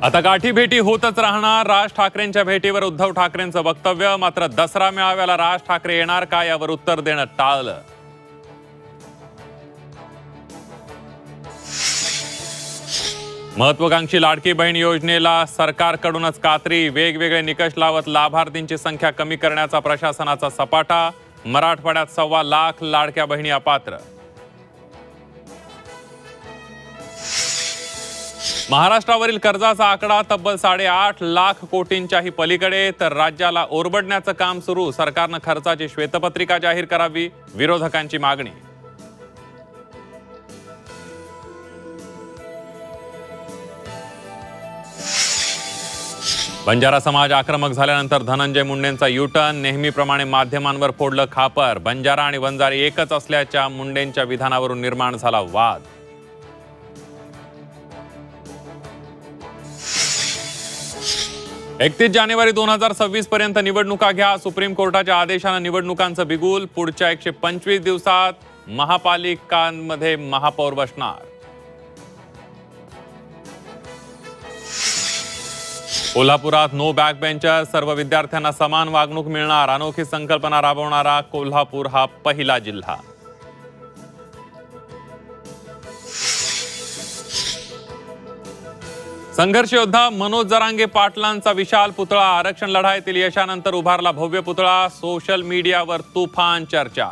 आता गाठीभेटी होतच राहणार। राज ठाकरेंच्या भेटीवर उद्धव ठाकरेंचं वक्तव्य। मात्र दसरा मेळाव्याला राज ठाकरे येणार का यावर उत्तर देणं टाळलं। महत्वाकांक्षी लाडकी बहीण योजनेला सरकारकडूनच कात्री। वेगवेगळे निकष लावत लाभार्थींची संख्या कमी करण्याचा प्रशासनाचा सपाटा। मराठवाड्यात 1.25 लाख लाडक्या बहिणी अपात्र। महाराष्ट्रावरील कर्जाचा आकडा तब्बल 8.5 लाख कोटींच्याही पलीकडे। तर राज्याला ओरबडण्याचं काम सुरू। सरकारनं खर्चाची श्वेतपत्रिका जाहीर करावी, विरोधकांची मागणी। बंजारा समाज आक्रमक झाल्यानंतर धनंजय मुंडेंचा युटर्न। नेहमीप्रमाणे माध्यमांवर फोडलं खापर। बंजारा आणि वंजारी एकच असल्याच्या मुंडेंच्या विधानावरून निर्माण झाला वाद। एकतीस जानेवारी 2026 पर्यंत निवडणुका घ्या। सुप्रीम कोर्टाच्या आदेशानं निवडणुकांचं बिगुल। पुढच्या 125 दिवसात महापालिकांमध्ये महापौर बसणार। कोल्हापुरात नो बॅक बेंचर। सर्व विद्यार्थ्यांना समान वागणूक मिळणार। अनोखी संकल्पना राबवणारा कोल्हापूर हा पहिला जिल्हा। संघर्ष योद्धा मनोज जरांगे पाटलांचा विशाल पुतळा। आरक्षण लढाईतील यशानंतर उभारला भव्य पुतळा। सोशल मीडियावर तुफान चर्चा।